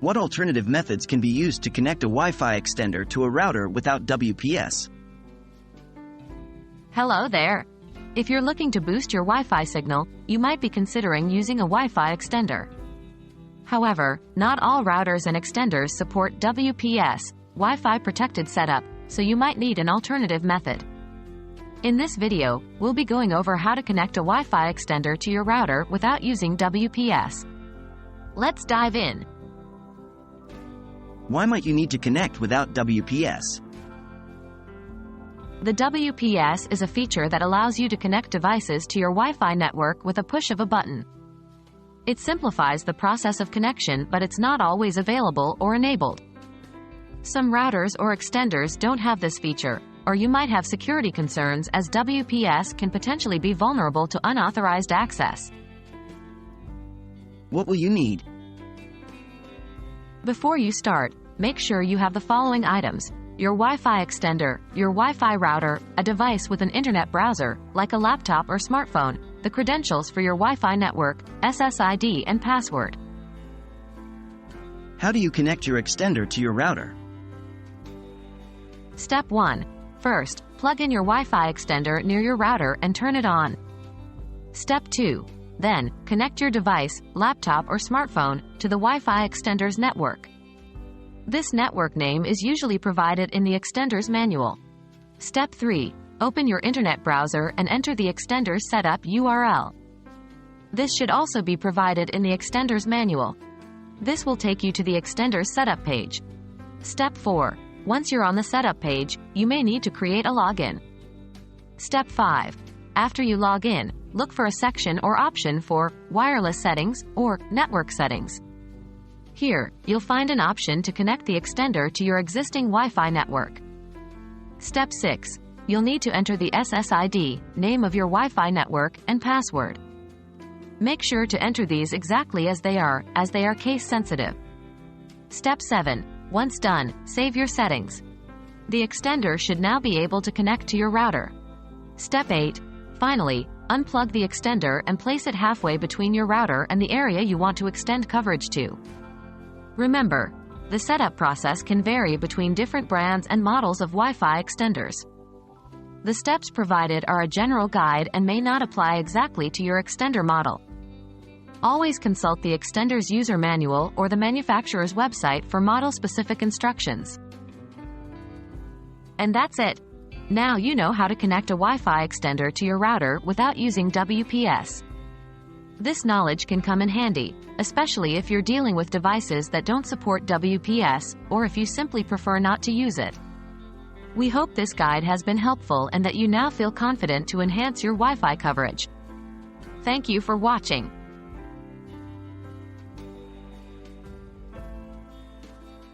What alternative methods can be used to connect a Wi-Fi extender to a router without WPS? Hello there. If you're looking to boost your Wi-Fi signal, you might be considering using a Wi-Fi extender. However, not all routers and extenders support WPS, Wi-Fi protected setup, so you might need an alternative method. In this video, we'll be going over how to connect a Wi-Fi extender to your router without using WPS. Let's dive in. Why might you need to connect without WPS? The WPS is a feature that allows you to connect devices to your Wi-Fi network with a push of a button. It simplifies the process of connection, but it's not always available or enabled. Some routers or extenders don't have this feature, or you might have security concerns as WPS can potentially be vulnerable to unauthorized access. What will you need? Before you start, make sure you have the following items: your Wi-Fi extender, your Wi-Fi router, a device with an internet browser, like a laptop or smartphone, the credentials for your Wi-Fi network, SSID and password. How do you connect your extender to your router? Step 1. First, plug in your Wi-Fi extender near your router and turn it on. Step 2. Then, connect your device, laptop or smartphone, to the Wi-Fi extender's network. This network name is usually provided in the extender's manual. Step 3. Open your internet browser and enter the extender's setup URL. This should also be provided in the extender's manual. This will take you to the extender's setup page. Step 4. Once you're on the setup page, you may need to create a login. Step 5. After you log in, look for a section or option for wireless settings or network settings. Here, you'll find an option to connect the extender to your existing Wi-Fi network. Step 6. You'll need to enter the SSID, name of your Wi-Fi network, and password. Make sure to enter these exactly as they are case sensitive. Step 7. Once done, save your settings. The extender should now be able to connect to your router. Step 8. Finally, unplug the extender and place it halfway between your router and the area you want to extend coverage to. Remember, the setup process can vary between different brands and models of Wi-Fi extenders. The steps provided are a general guide and may not apply exactly to your extender model. Always consult the extender's user manual or the manufacturer's website for model-specific instructions. And that's it. Now you know how to connect a Wi-Fi extender to your router without using WPS. This knowledge can come in handy, especially if you're dealing with devices that don't support WPS, or if you simply prefer not to use it. We hope this guide has been helpful and that you now feel confident to enhance your Wi-Fi coverage. Thank you for watching.